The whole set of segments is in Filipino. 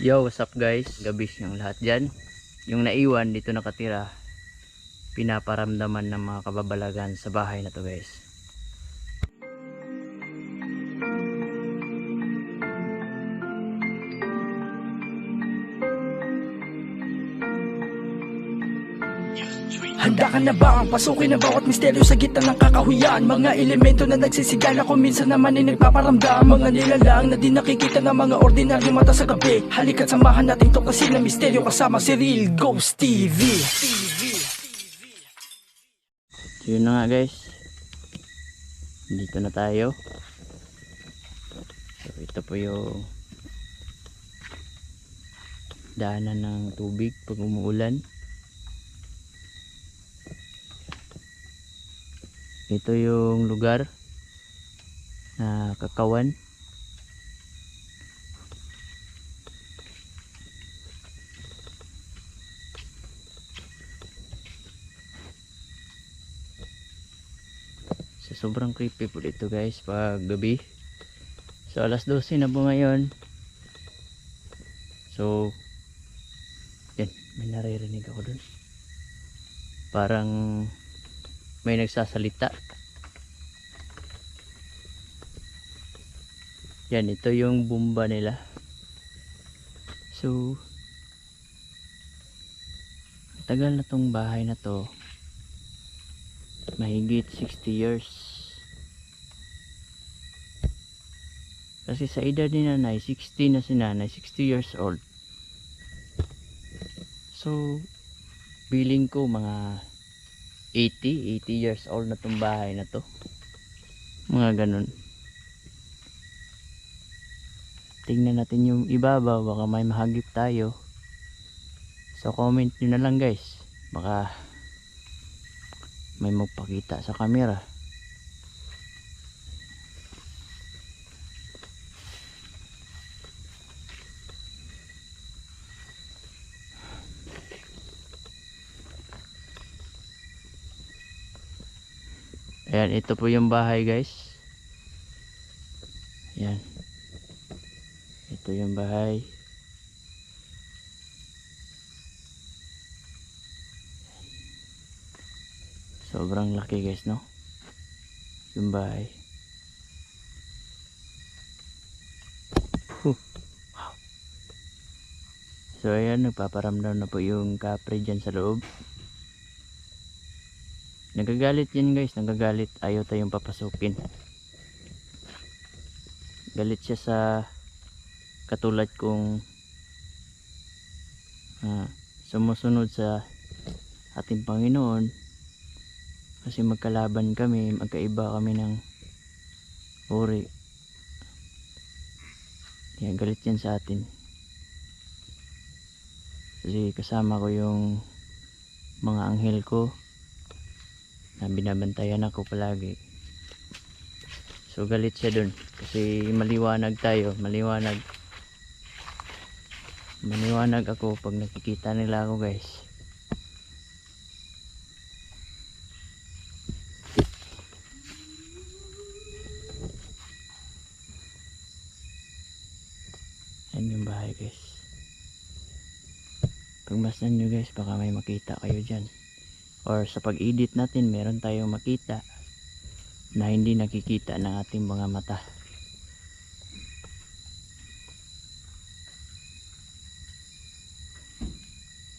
Yo, what's up guys? Gabis yung lahat dyan. Yung naiwan dito nakatira, pinaparamdaman ng mga kababalagan sa bahay na to guys. Handa ka na ba ang pasukin ang bawat misteryo sa gitna ng kakahuyan? Mga elemento na nagsisigala kung minsan naman ay nagpaparamdam. Mga nilalang na di nakikita ng mga ordinaryong mata sa gabi. Halika't samahan natin to kasi na misteryo kasama si Real Ghost TV. So yun na nga guys, dito na tayo. So ito po yung daanan ng tubig pag umuulan. Ito yung lugar na Kakawan. So sobrang creepy po dito guys pag gabi. So alas 12 na po ngayon. So yan, may naririnig ako dun. Parang may nagsasalita. Yan, ito yung bumba nila. So tagal na tong bahay na to. Mahigit 60 years. Kasi sa edad ni nanay, 60 na si nanay, 60 years old. So feeling ko mga 80 years old na tong bahay na to. Mga ganun. Tingnan natin yung ibabaw, baka may mahagip tayo. So comment nyo na lang guys, baka may magpakita sa camera. Ayan, ito po yung bahay guys. Ayan. Ito yung bahay. Sobrang laki guys, no? Yung bahay. Wow. So ayan, nagpaparamdam na po yung kapre dyan sa loob. Nagagalit yan guys, nagagalit. Ayaw tayong papasukin. Galit siya sa katulad kong sumusunod sa ating Panginoon. Kasi magkalaban kami, magkaiba kami ng uri. Kaya galit yan sa atin. Kasi kasama ko yung mga anghel ko na binabantayan ako palagi. So galit siya dun kasi maliwanag tayo, maliwanag ako pag nakikita nila ako guys. Yan yung bahay guys. Pagmasdan nyo guys, baka may makita kayo dyan. Or sa pag-edit natin, meron tayong makita na hindi nakikita ng ating mga mata.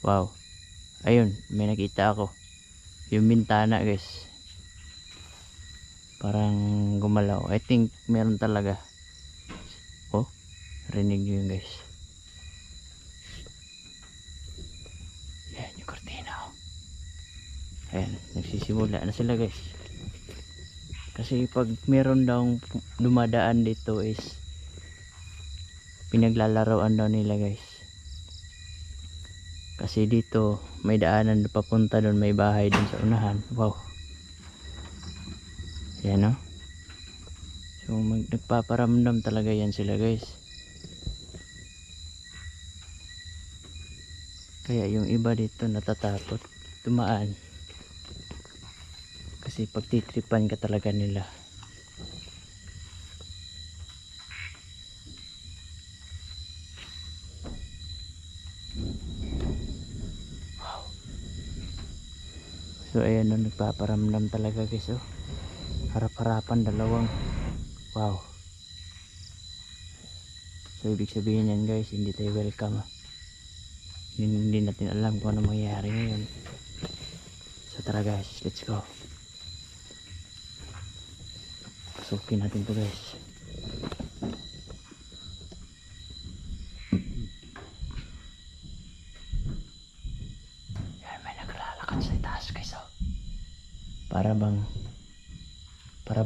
Wow. Ayun, may nakita ako. Yung bintana guys. Parang gumalaw. I think meron talaga. Oh, rinig nyo yun guys. Yan yung kortina. Ayan, nagsisimula na sila guys. Kasi pag meron daw dumadaan dito is pinaglalaroan daw nila guys. Kasi dito may daanan na papunta doon, may bahay doon sa unahan. Wow. Yan, no? So nagpaparamdam talaga yan sila guys. Kaya yung iba dito natatakot tumaan. Kasi pagtitripan ka talaga nila. So ayan, nagpaparamdam talaga guys. Harap-harapan dalawang. Wow. So ibig sabihin yan guys, hindi tayo welcome. Hindi natin alam kung ano mangyayari ngayon. So tara guys, let's go. Pasukin natin to guys. Yan, may naglalakad sa taas guys. Para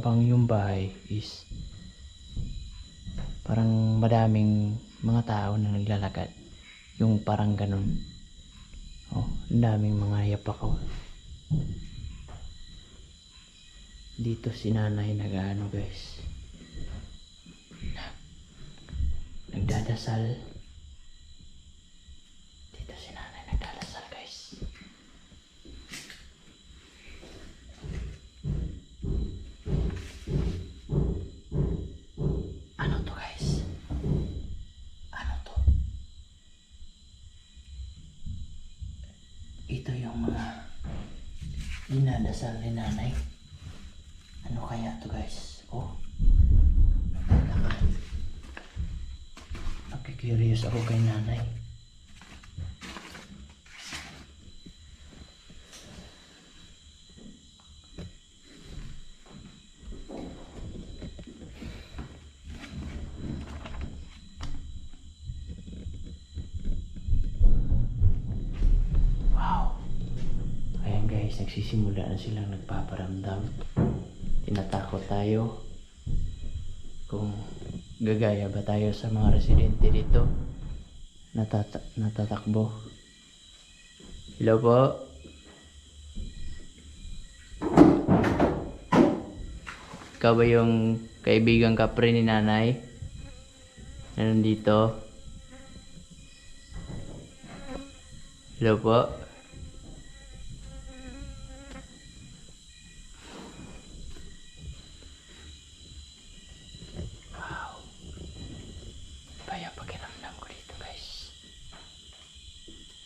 bang yung bahay is parang madaming mga tao na naglalakad. Yung parang ganun. Oh, ang daming mga yapak. Dito si nanay nag-ano guys, nagdadasal. Dito si nanay nagdadasal guys. Ano to guys? Ano to? Ito yung mga dinadasal ni nanay. Ano kaya to guys? Oh, nakikurious ako kay nanay. Wow. Ayan guys, nagsisimula na silang nagpaparamdam. Tinatakot tayo kung gagaya ba tayo sa mga residente dito. Natatakbo. Hello po. Ikaw ba yung kaibigang kapre ni nanay na nandito? Hello po. Kaya pakiramdam ko dito guys,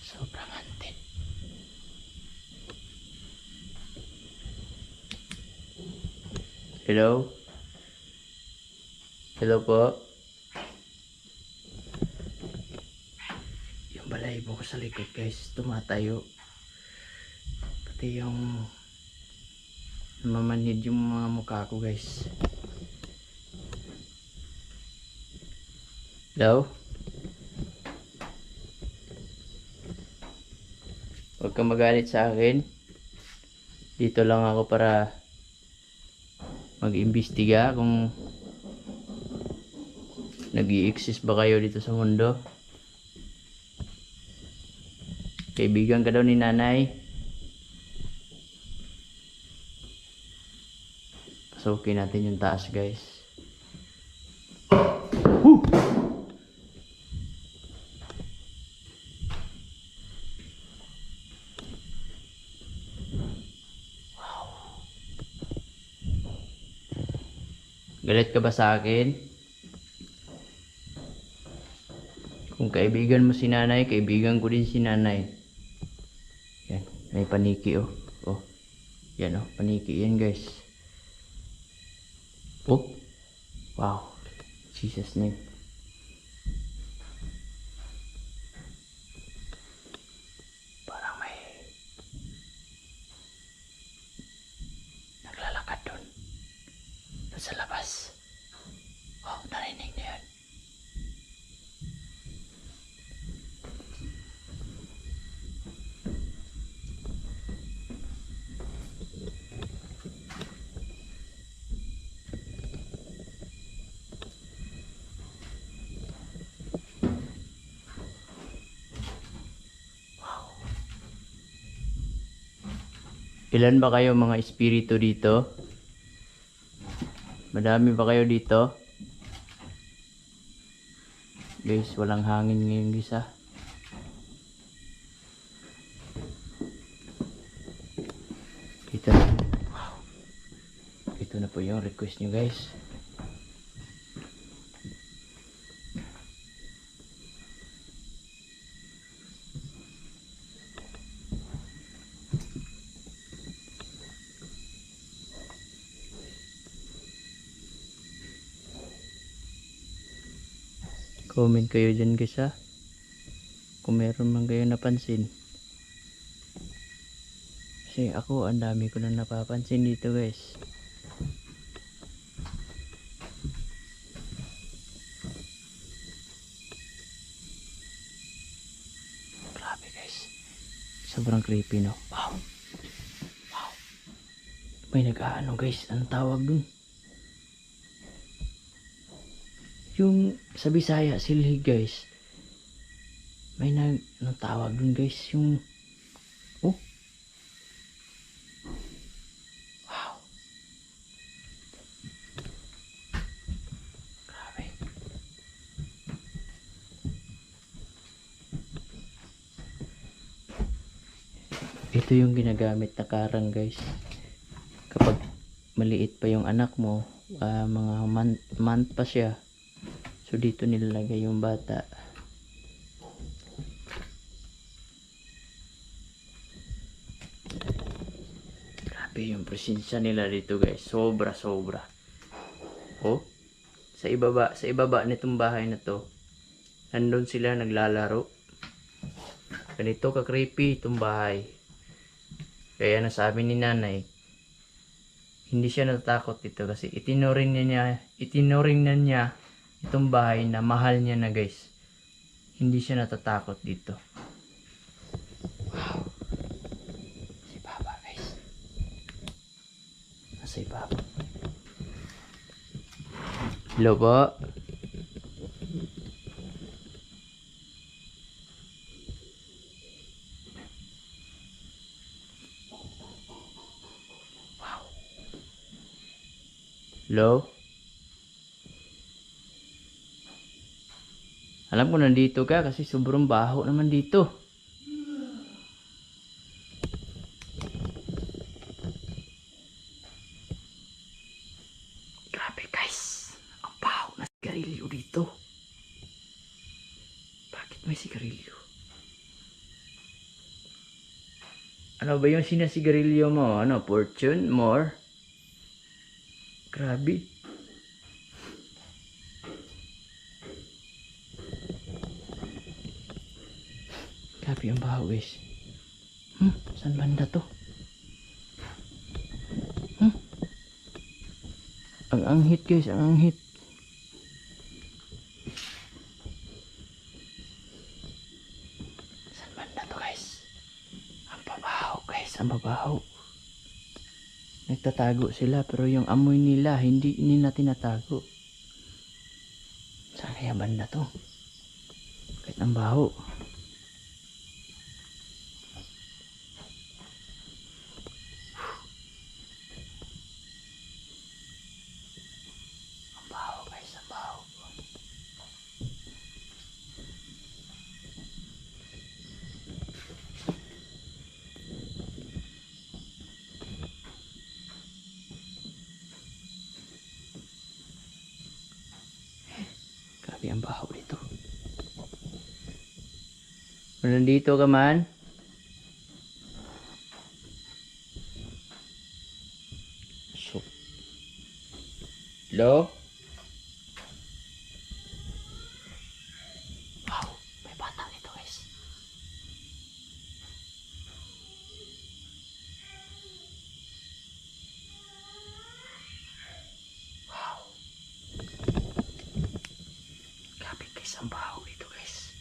sobrang antin. Hello? Hello po? Yung balahibo ko sa likod guys, tumatayo. Pati yung namamanhid yung mga mukha ko guys. Hello? Huwag kang magalit sa akin. Dito lang ako para mag-imbestiga kung nag-i-exist ba kayo dito sa mundo. Kaibigan ka daw ni nanay. Pasukin natin yung taas guys. Galit ka ba sa akin? Kung kaibigan mo si nanay, kaibigan ko din si nanay. Yan, may paniki oh. Oh. Yan oh, paniki yan guys. Oh. Wow. Jesus name. Parang may naglalakad doon. Sa labas. Oh, narinig na yan. Wow. Ilan ba kayo mga espiritu dito? Madami ba kayo dito? Guys, walang hangin ngayon guys ah. Ito na. Wow. Ito na po yung request nyo guys. Comment kayo dyan guys ha. Kung meron man kayo napansin. Kasi ako ang dami ko na napapansin dito guys. Grabe guys. Sobrang creepy no. Wow. Wow. May nag-aano guys. Anong tawag dun? Yung sa Bisaya silhig guys. May anong tawag dun guys? Yung oh. Wow. Grabe. Ito yung ginagamit na karang guys. Kapag maliit pa yung anak mo, mga month pa siya. So dito nilalagay yung bata. Grabe yung presensya nila dito guys. Sobra. Oh, sa ibaba nitong bahay na to. Nandun sila naglalaro. Ganito ka creepy itong bahay. Kaya nasabi ni nanay, hindi siya natatakot dito kasi itinuring na niya itong bahay na mahal niya na guys. Hindi siya natatakot dito. Wow. Si Baba guys. Nasa ibaba. Hello po. Wow. Hello. Alam ko nandito ka kasi sobrang baho naman dito. Grabe guys. Ang baho na sigarilyo dito. Bakit may sigarilyo? Ano ba yung sinasigarilyo mo? Ano? Fortune? More? Grabe. Grabe ang baho guys. Saan banda to? Ang anghit guys, ang anghit. Saan banda to guys? Ang babaho guys, ang babaho. Nagtatago sila pero yung amoy nila hindi nila tinatago. Saan kaya banda to? Kahit ang baho. Grabe ang baho dito. Kung nandito ka man, so, hello? Wow, may bata dito guys. Wow. Grabe guys, ang baho dito guys.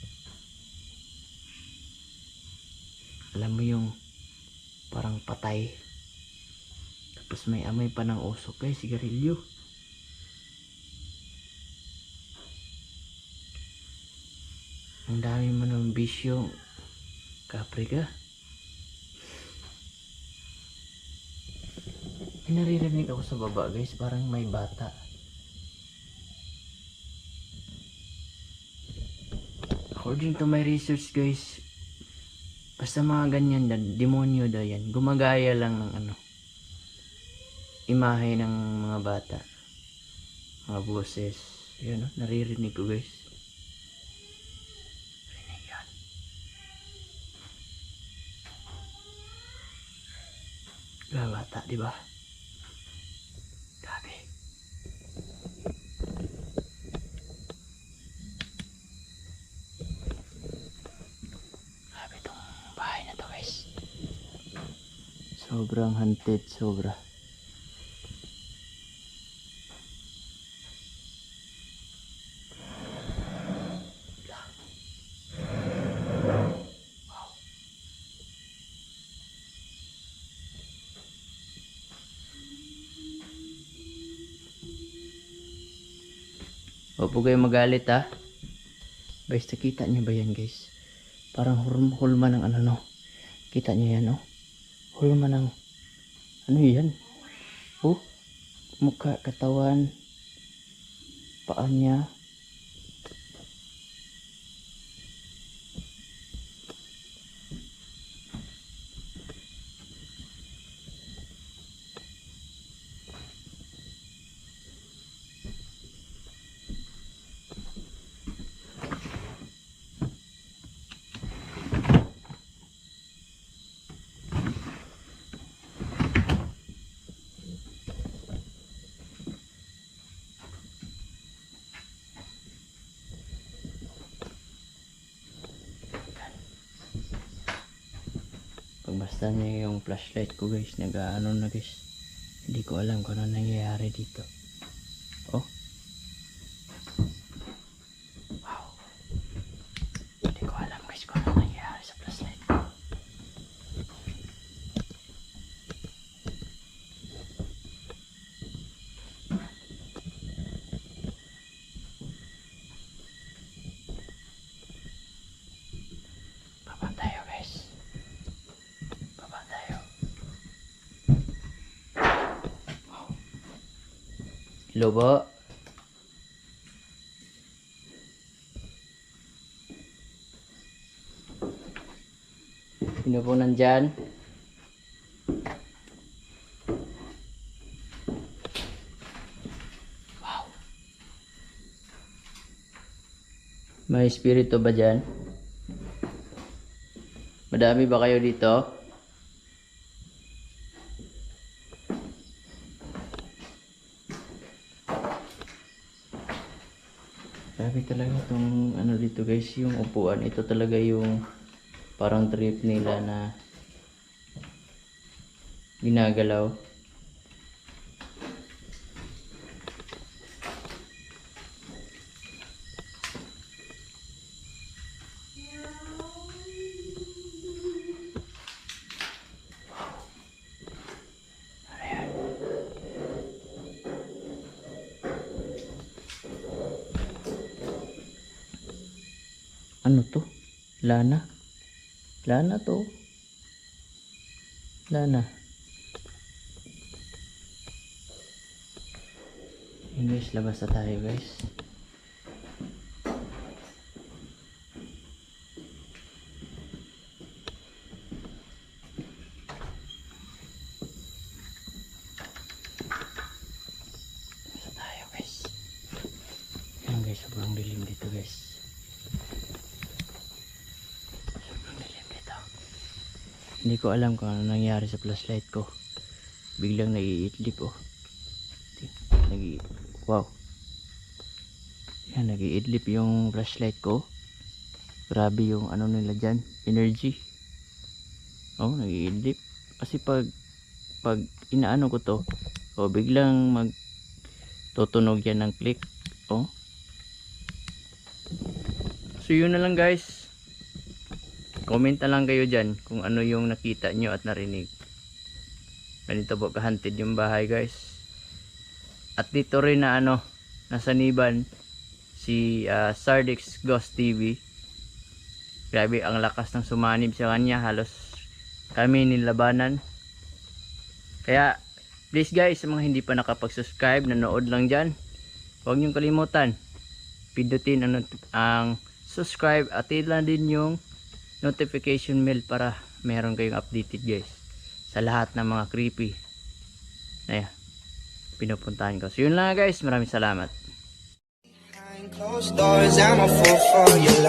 Alam mo yung parang patay. Tapos may amoy pa ng usok guys, sigarilyo. Ang dami mo ng bisyo. Kapre ka. May naririnig ako sa baba guys, parang may bata. According to my research guys, basta mga ganyan dan, demonyo daw yan. Gumagaya lang ng ano, imahe ng mga bata. Mga boses. Yun, no? Naririnig ko guys. Rinig yan. Bata, di ba? Grabe. Sobrang hunted, sobra. Huwag po kayo magalit ha. Guys, nakita niyo ba yan guys? Parang hulma ng ano no. Kita niyo yan oh. Hulma ng ano yan? Oh, mukha, katawan, paa niya. Pagbasta niya yung flashlight ko guys, nag-ano na guys. Hindi ko alam kung ano nangyayari dito. Oh. Wow. Hindi ko alam guys kung ano nangyayari sa flashlight ko. Baba tayo guys. Baba tayo. Hello po. Sino po nandyan? Wow. May espiritu ba dyan? Madami ba kayo dito? Grabe talaga itong ano dito guys, yung upuan. Ito talaga yung parang trip nila na ginagalaw. Ano to? Lana? Lana to? Lana. Yun guys, labas na tayo guys. Labas na tayo guys. Yan guys, sobrang dilim dito guys. Hindi ko alam kung ano nangyari sa flashlight ko. Biglang nag-iidlip oh. Wow. Yan, nag-iidlip yung flashlight ko. Grabe yung ano nila dyan. Energy. Oh, nag-iidlip. Kasi pag inaano ko to, oh, biglang tutunog yan ng click. Oh. So yun na lang guys. Comment na lang kayo dyan kung ano yung nakita nyo at narinig. Ganito po kahantid yung bahay guys. At dito rin na ano, nasa Niban si Sardix Ghost TV. Grabe ang lakas ng sumanib sa kanya, halos kami nilabanan. Kaya please guys, sa mga hindi pa nakapag-subscribe, nanood lang dyan, huwag niyong kalimutan pindutin ang subscribe at ilan din yung notification bell para meron kayong updated guys sa lahat ng mga creepy na pinupuntahan ko. So yun lang guys, maraming salamat. Closed doors, I'm a fool for your love.